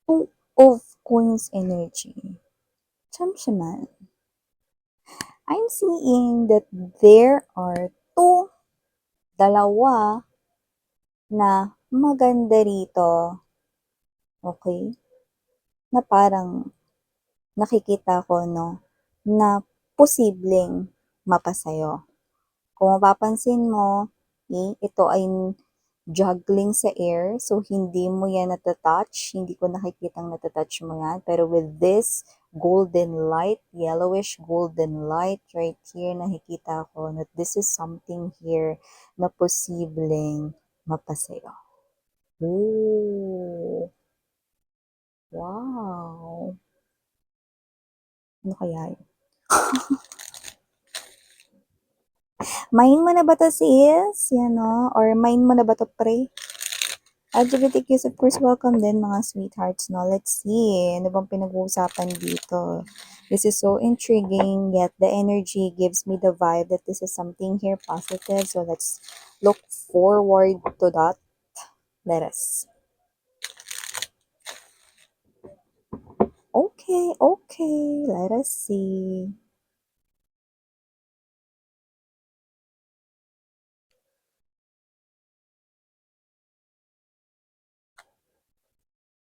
Two of Coins energy. Chamshaman. I'm seeing that there are dalawa na maganda rito. Okay? Na parang nakikita ko, no, na posibleng mapasayo. Kung mapapansin mo, ito ay juggling sa air, so hindi mo yan natatouch, hindi ko nakikitang natatouch mo yan, pero with this golden light, yellowish golden light right here, nakikita ko that this is something here na posibleng mapasayo. Ooh, wow. Ano kaya yun? Main mo na ba to sis? Yan o. Or main mo na ba to pre? LGBTQs, of course, welcome din mga sweethearts, no? Let's see, ano bang pinag-uusapan dito? This is so intriguing, yet the energy gives me the vibe that this is something here positive, so let's look forward to that. Let us. Okay, let us see.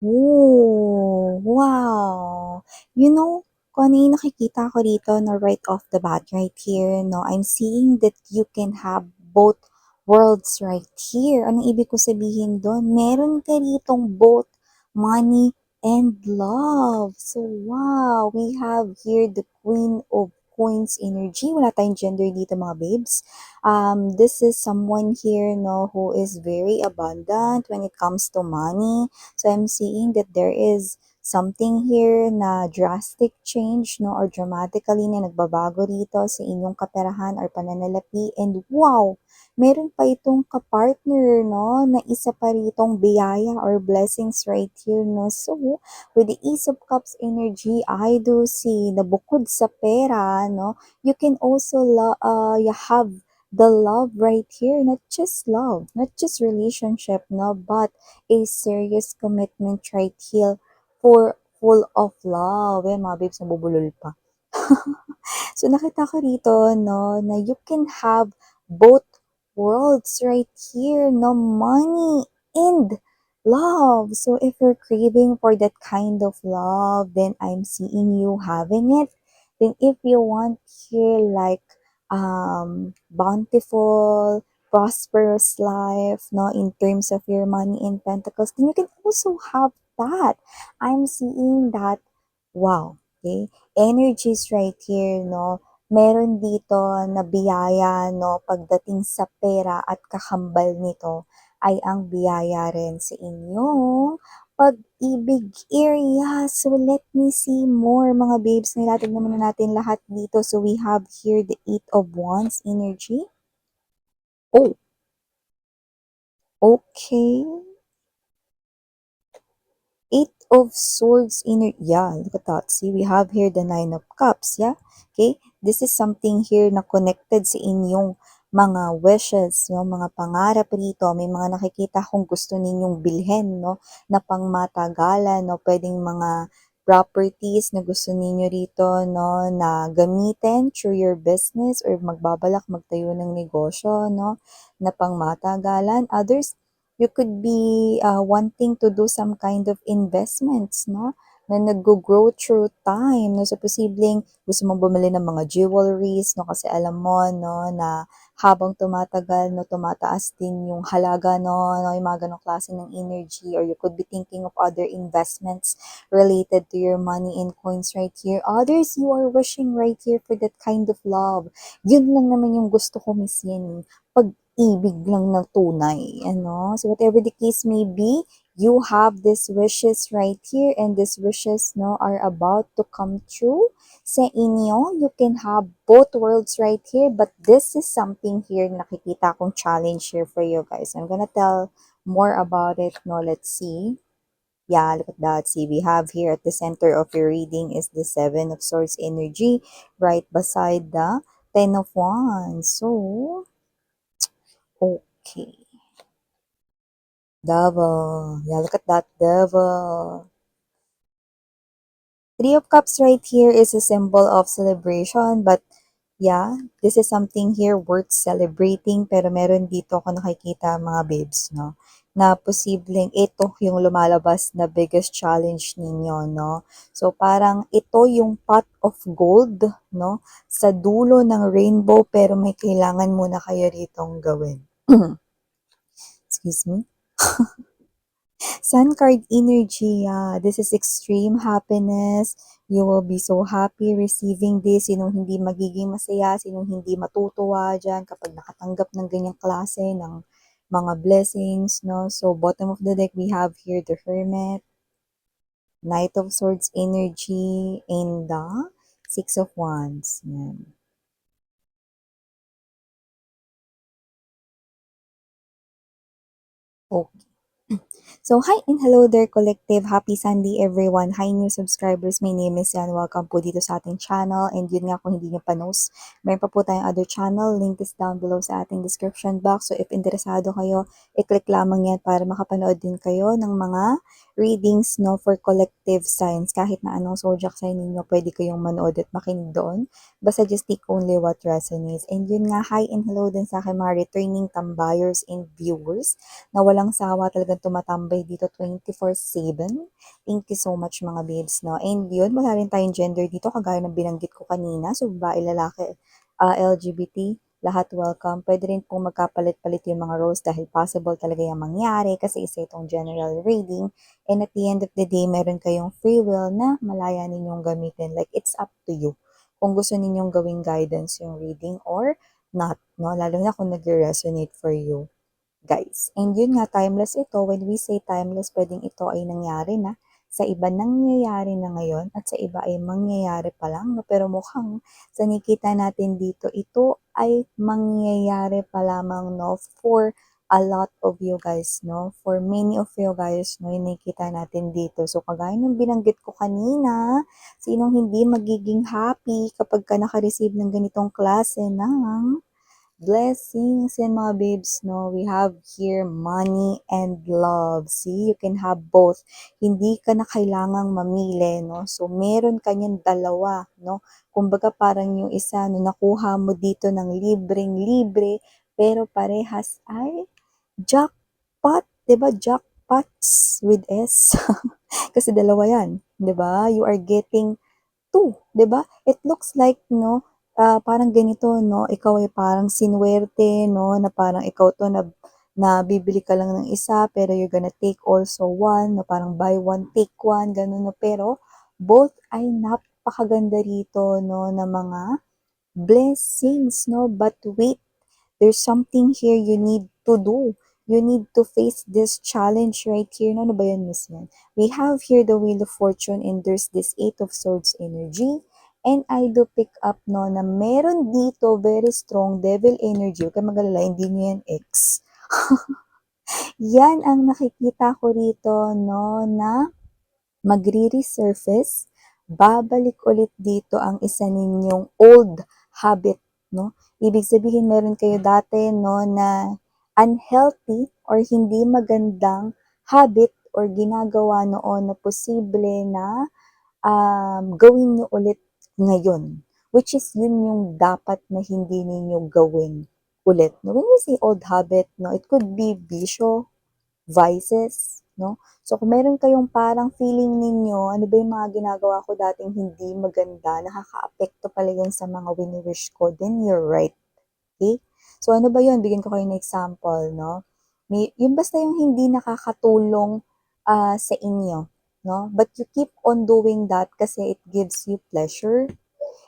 Oh, wow. You know, kung ano yung nakikita ko dito na right off the bat right here, no, I'm seeing that you can have both worlds right here. Anong ibig ko sabihin doon? Meron ka ditong both money and love. So, wow, we have here the Queen of Coins energy. Wala tayong gender dito mga babes. This is someone here, no, who is very abundant when it comes to money. So I'm seeing that there is something here na drastic change, no, or dramatically na nagbabago rito sa inyong kaperahan or pananalapi. And wow, meron pa itong kapartner, no, na isa pa ritong biyaya or blessings right here, no. So, with the Ace of Cups energy, I do see na bukod sa pera, no, you can also you have the love right here, not just love, not just relationship, no, but a serious commitment right here for full of love. Yan mga babes, nabubulol pa. So nakita ko rito, no, na you can have both worlds right here, no, money and love. So if you're craving for that kind of love, then I'm seeing you having it. Then if you want here like bountiful, prosperous life, no, in terms of your money in pentacles, then you can also have that. I'm seeing that, wow, okay, energies right here, no, meron dito na biyaya, no, pagdating sa pera at kakambal nito ay ang biyaya rin sa inyong pag-ibig area. So, let me see more mga babes. Nilatag naman na natin lahat dito. So, we have here the Eight of Wands energy. Oh, okay. Eight of Swords energy. Yeah, look at that. See, we have here the Nine of Cups. Yeah, okay. This is something here na connected sa inyong mga wishes, no? Mga pangarap rito. May mga nakikita kung gusto ninyong bilhin, no? Na pangmatagalan, no? Pwedeng mga properties na gusto ninyo rito, no? Na gamitin through your business or magbabalak magtayo ng negosyo, no? Na pangmatagalan. Others, you could be wanting to do some kind of investments, no? Na nag-grow through time, no? So, posibleng gusto mong bumili ng mga jewelries, no? Kasi alam mo, no, na habang tumatagal, no, tumataas din yung halaga, no, yung mga ganong klase ng energy, or you could be thinking of other investments related to your money and coins right here. Others, you are wishing right here for that kind of love. Yun lang naman yung gusto ko, Miss Yenny. Pag-ibig lang ng tunay, ano? So, whatever the case may be, you have these wishes right here, and these wishes, no, are about to come true sa inyo. You can have both worlds right here, but this is something here nakikita kong challenge here for you guys. I'm gonna tell more about it, no? Let's see. Yeah, look at that. See, we have here at the center of your reading is the Seven of Swords energy right beside the Ten of Wands. So, okay. Devil. Yeah, look at that devil. Three of Cups right here is a symbol of celebration, but yeah, this is something here worth celebrating, pero meron dito ako nakikita mga babes, no? Na posibleng ito yung lumalabas na biggest challenge ninyo, no? So parang ito yung pot of gold, no? Sa dulo ng rainbow, pero may kailangan muna kayo ritong gawin. Excuse me. Sun card energy, yeah. This is extreme happiness. You will be so happy receiving this. Sinong hindi magiging masaya, sinong hindi matutuwa dyan kapag nakatanggap ng ganyang klase ng mga blessings, no? So, bottom of the deck, we have here the Hermit, Knight of Swords energy, and the Six of Wands. Yan. Okay. So, hi and hello there, collective. Happy Sunday, everyone. Hi, new subscribers. My name is Yan. Welcome po dito sa ating channel. And yun nga, kung hindi nyo pa knows, mayroon pa po tayong other channel. Link is down below sa ating description box. So, if interesado kayo, i-click lamang yan para makapanood din kayo ng mga readings, no, for collective signs. Kahit na anong zodiac sign ninyo, pwede kayong manood at makinig doon. Basta just take only what resonates. And yun nga, hi and hello din sa aking mga returning tambayers and viewers na walang sawa talagang tumatambay dito 24/7. Thank you so much mga babes, no? And yun, wala rin tayong gender dito, kagaya ng binanggit ko kanina. So, babae, lalaki, LGBT, lahat welcome. Pwede rin pong magkapalit-palit yung mga roles dahil possible talaga yung mangyari kasi isa itong general reading. And at the end of the day, meron kayong free will na malaya ninyong gamitin. Like, it's up to you kung gusto ninyong gawing guidance yung reading or not, no? Lalo na kung nag-resonate for you, guys. And yun nga, timeless ito. When we say timeless, pwedeng ito ay nangyari na. Sa iba nangyayari na ngayon at sa iba ay mangyayari pa lang. No? Pero mukhang sa nakita natin dito, ito ay mangyayari pa lamang, no, for a lot of you guys, no? For many of you guys, no, yung nakita natin dito. So, kagaya ng binanggit ko kanina, sinong hindi magiging happy kapag ka naka-receive ng ganitong klase ng blessings and mga babes, no? We have here money and love. See, you can have both. Hindi ka na kailangang mamili, no? So, meron ka niyan dalawa, no? Kumbaga parang yung isa, no, nakuha mo dito ng libreng-libre, pero parehas ay jackpot, 'di ba? Jackpots with S. Kasi dalawa 'yan, 'di ba? You are getting two, 'di ba? It looks like, no, parang ganito, no, ikaw ay parang sinuwerte, no, na parang ikaw 'to na bibili ka lang ng isa pero you're gonna take also one, no, parang buy one, take one, gano'n, no. Pero both ay napakaganda rito, no, na mga blessings, no. But wait, there's something here you need to do. You need to face this challenge right here. No, ano ba yan, Miss Yan? We have here the Wheel of Fortune and there's this Eight of Swords energy. And I do pick up, no, na meron dito very strong devil energy. Huwag kang mag-alala, hindi niyo yan X. Yan ang nakikita ko rito, no, na magre-resurface, babalik ulit dito ang isa ninyong old habit, no? Ibig sabihin meron kayo dati, no, na unhealthy or hindi magandang habit or ginagawa noon na posible na gawin nyo ulit ngayon. Which is yun yung dapat na hindi ninyo gawin ulit. No? When we say old habit, no, it could be bisyo, vices, no? So, kung meron kayong parang feeling ninyo, ano ba yung mga ginagawa ko dating hindi maganda, nakaka-apekto pala yun sa mga wini-wish ko, then you're right. Okay? So, ano ba yun? Bigyan ko kayo ng example, no? Yung basta yung hindi nakakatulong sa inyo, no? But you keep on doing that kasi it gives you pleasure.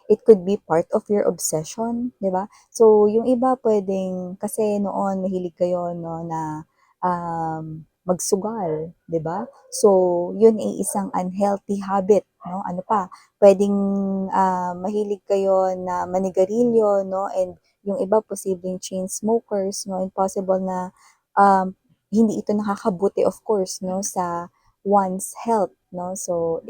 It could be part of your obsession, 'di ba? So, yung iba pwedeng kasi noon mahilig kayo, no, na magsugal, 'di ba? So, yun ay isang unhealthy habit, no? Ano pa? Pwedeng mahilig kayo na manigarilyo, no? And yung iba posibleng chain smokers, no? And possible na hindi ito nakakabuti, of course, no, sa one's health, no? So,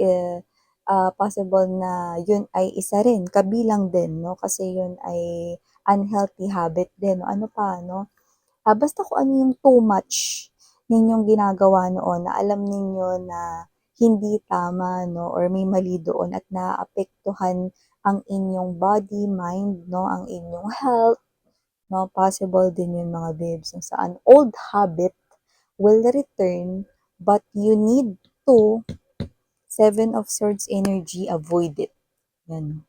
possible na yun ay isa rin, kabilang din, no? Kasi yun ay unhealthy habit din. No? Ano pa, no? Basta kung ano yung too much ninyong ginagawa noon na alam ninyo na hindi tama, no, or may mali doon at naapektuhan ang inyong body, mind, no, ang inyong health, no, possible din yun mga babes, kung saan old habit will return, but you need to, Seven of Swords energy, avoid it. Yan.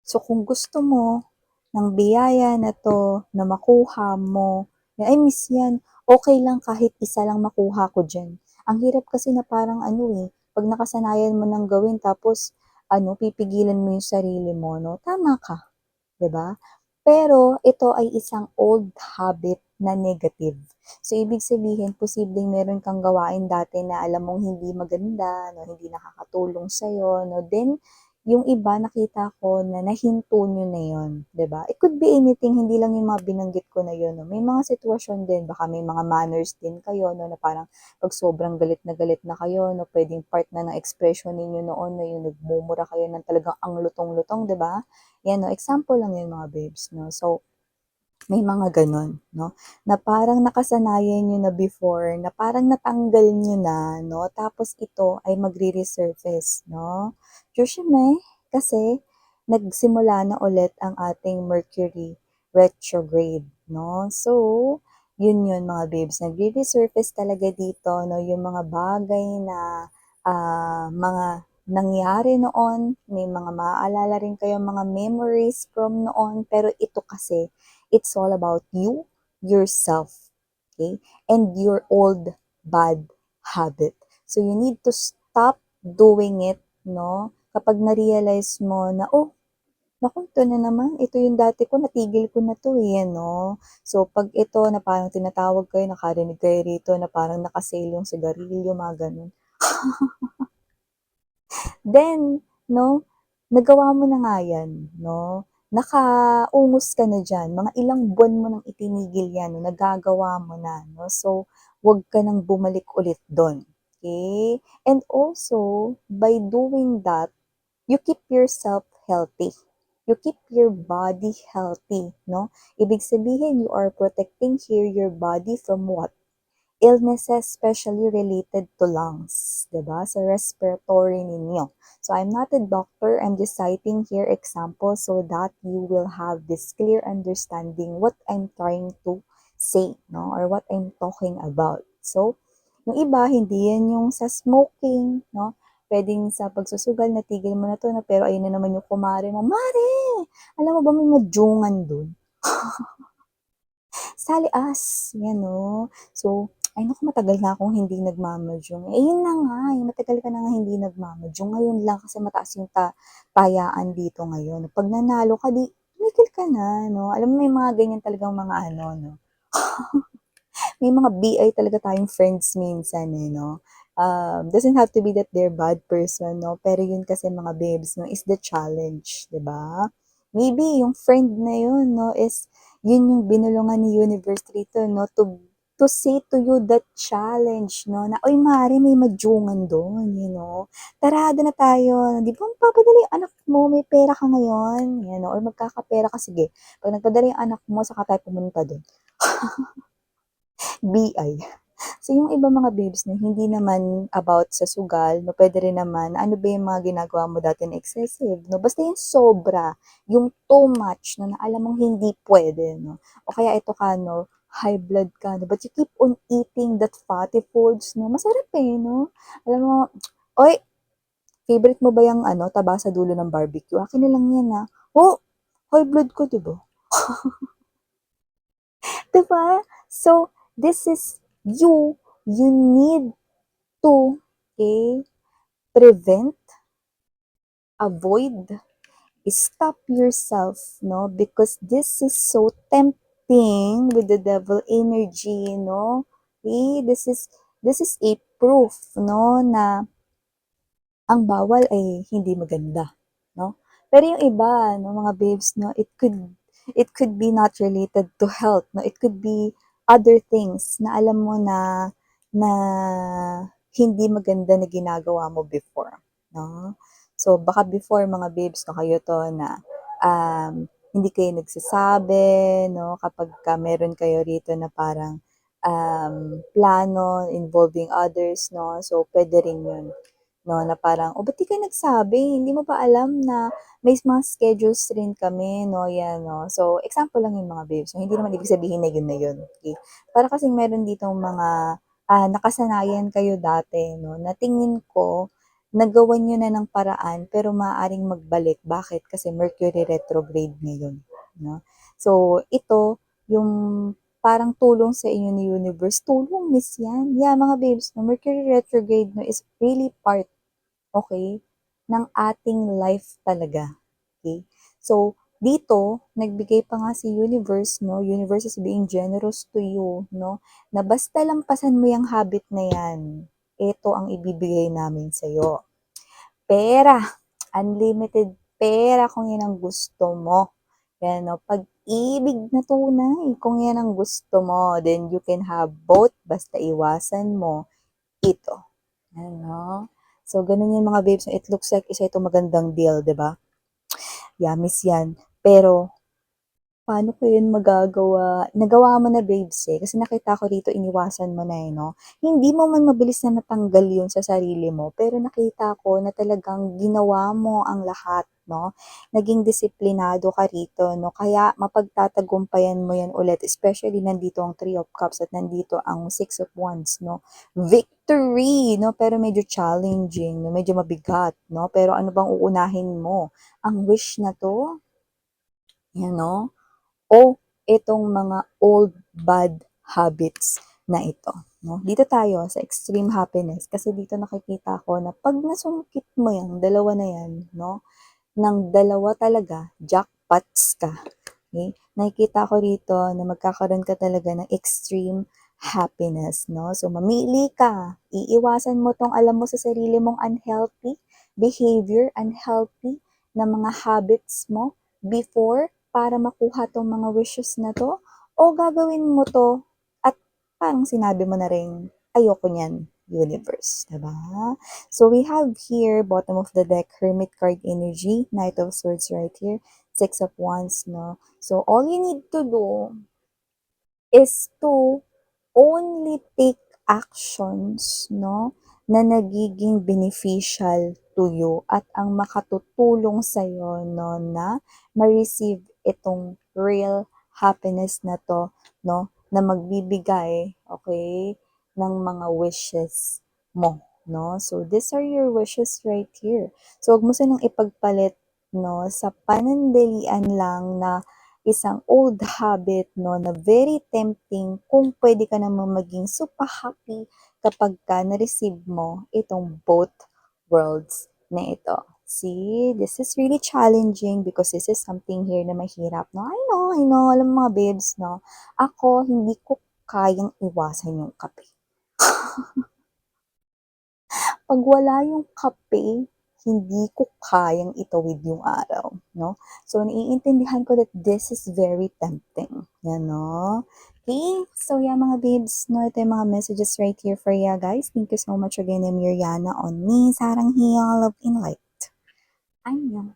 So, kung gusto mo ng biyaya na to, na makuha mo, na, ay miss yan, okay lang kahit isa lang makuha ko dyan. Ang hirap kasi na parang ano pag nakasanayan mo ng gawin tapos pipigilan mo yung sarili mo, no? Tama ka, 'di ba? Pero ito ay isang old habit na negative. So, ibig sabihin, posibleng meron kang gawain dati na alam mong hindi maganda, no, hindi nakakatulong sa'yo, no, then, yung iba nakita ko na nahinto nyo na yun, 'di ba? It could be anything, hindi lang yung mga binanggit ko na yun, no. May mga sitwasyon din, baka may mga manners din kayo, no, na parang pag sobrang galit na kayo, no, pwedeng part na ng expression ninyo noon na yung nagmumura kayo ng talagang ang lutong-lutong, 'di ba? Yan, no, example lang yun mga babes, no. So, may mga gano'n, no, na parang nakasanayan niyo na before, na parang natanggal niyo na, no, tapos ito ay magre-resurface, no. Usually, kasi nagsimula na ulit ang ating Mercury retrograde, no. So, yun mga babes, nagre-resurface talaga dito, no, yung mga bagay na, mga nangyari noon, may mga maaalala rin kayong mga memories from noon, pero ito kasi, it's all about you, yourself, okay? And your old bad habit. So you need to stop doing it, no? Kapag na-realize mo na, oh, naku, ito na naman, ito yung dati ko, natigil ko na to no? So, pag ito na parang tinatawag kayo, nakarinig kayo rito na parang nakasale yung sigarilyo, mga ganun. Then, no, nagawa mo na nga yan, no? Nakaungos ka na dyan, mga ilang buwan mo nang itinigil yan, no? Nagagawa mo na, no? So, wag ka nang bumalik ulit doon. Okay? And also, by doing that, you keep yourself healthy. You keep your body healthy, no? Ibig sabihin, you are protecting here your body from what? Illnesses especially related to lungs, 'di ba? Sa respiratory ninyo. So I'm not a doctor, I'm just citing here examples so that you will have this clear understanding what I'm trying to say, no? Or what I'm talking about. So, yung iba, hindi yan yung sa smoking, no? Pwedeng sa pagsusugal, natigil mo na to, no? Pero ayun na naman yung kumare mo, Mare! Alam mo ba may madyungan dun? Sali us, yan no. So, ay naku, matagal na akong hindi nagmamadyong. Eh, yun na nga, matagal ka na nga hindi nagmamadyong. Ngayon lang kasi mataas yung tayaan dito ngayon. Pag nanalo ka, di, tumigil ka na, no? Alam mo, may mga ganyan talagang mga ano, no? May mga BI talaga tayong friends minsan no? Doesn't have to be that they're bad person, no? Pero yun kasi mga babes, no, is the challenge, 'di ba? Maybe yung friend na yun, no, is yun yung binulungan ni universe dito, no, to say to you that challenge, no, na, oy, Mari, may madyungan doon, Tara, doon na tayo. Di ba, magpapadala yung anak mo, may pera ka ngayon, or magkakapera ka, sige. Pag nagpadala yung anak mo, saka tayo pumunta doon. BI. So, yung iba mga babes na hindi naman about sa sugal, no, pwede rin naman, ano ba yung mga ginagawa mo dati na excessive, no? Basta yung sobra, yung too much, no, na alam mong hindi pwede, no? O kaya ito ka, no, high blood ka, no? But you keep on eating that fatty foods, no? Masarap no? Alam mo, oy, favorite mo ba yung taba sa dulo ng barbecue? Akin na lang yan, ha? Oh, high blood ko, diba? Diba? So, this is you need to, okay, prevent, avoid, stop yourself, no? Because this is so tempting with the devil energy, no? Okay, this is a proof, no, na ang bawal ay hindi maganda, no? Pero yung iba, no, mga babes, no, it could be not related to health, no? It could be other things na alam mo na hindi maganda na ginagawa mo before, no? So baka before mga babes, no, kayo to na hindi kayo nagsasabi, no, kapag ka meron kayo rito na parang plano involving others, no? So, pwede rin yun, no? Na parang, oh, ba't di ka nagsabi? Hindi mo ba alam na may mga schedules rin kami, no? Yan, no? So, example lang yung mga babes. So, hindi naman ibig sabihin na yun. Okay? Para kasing meron ditong mga nakasanayan kayo dati, no? Na tingin ko, nagawan nyo na ng paraan, pero maaaring magbalik. Bakit? Kasi Mercury retrograde ngayon, no? So, ito, yung parang tulong sa inyo ni universe. Tulong, miss yan. Yeah, mga babes, no, Mercury retrograde no, is really part, okay, ng ating life talaga. Okay? So, dito, nagbigay pa nga si universe, no? Universe is being generous to you, no? Na basta lampasan mo yung habit na yan, ito ang ibibigay namin sa'yo. Pera, unlimited pera kung yan ang gusto mo. Yan, no? Pag-ibig na tunay, kung yan ang gusto mo, then you can have both, basta iwasan mo ito. Yan, no? So, ganun yan mga babes. It looks like isa ito magandang deal, di ba? Yamis yan. Pero, paano ko yun magagawa? Nagawa mo na babes eh. Kasi nakita ko dito, iniwasan mo na eh, no? Hindi mo man mabilis na natanggal yun sa sarili mo, pero nakita ko na talagang ginawa mo ang lahat, no? Naging disiplinado ka rito, no? Kaya mapagtatagumpayan mo yan ulit, especially nandito ang Three of Cups at nandito ang Six of Wands, no? Victory, no? Pero medyo challenging, no? Medyo mabigat, no? Pero ano bang uunahin mo? Ang wish na to? Yan, no? O itong mga old bad habits na ito. No? Dito tayo sa extreme happiness kasi dito nakikita ko na pag nasungkit mo yung dalawa na yan, no? Ng dalawa talaga, jackpots ka. Okay? Nakikita ko rito na magkakaroon ka talaga ng extreme happiness, no? So, mamili ka. Iiwasan mo tong alam mo sa sarili mong unhealthy behavior, unhealthy na mga habits mo before para makuha tong mga wishes na to o gagawin mo to at parang sinabi mo na rin, ayoko niyan, universe, diba? So we have here, bottom of the deck, Hermit card energy, Knight of Swords right here, Six of Wands, no? So all you need to do is to only take actions, no, na nagiging beneficial to you at ang makatutulong sa'yo, no, na ma-receive itong real happiness na to, no, na magbibigay, okay, ng mga wishes mo, no. So, these are your wishes right here. So, huwag mo silang ipagpalit, no, sa panandalian lang na isang old habit, no, na very tempting kung pwede ka naman maging super happy kapag ka na-receive mo itong both worlds na ito. See, this is really challenging because this is something here na mahirap, no? I know, alam mo mga babes, no? Ako, hindi ko kayang iwasan yung kape. Pag wala yung kape, hindi ko kayang itawid yung araw, no? So, naiintindihan ko that this is very tempting, yan, no? Okay, so yeah, mga babes, no, ito yung mga messages right here for you guys. Thank you so much again, I'm Miriana on me, Sarang Hiya, Love in Light. Annyeong.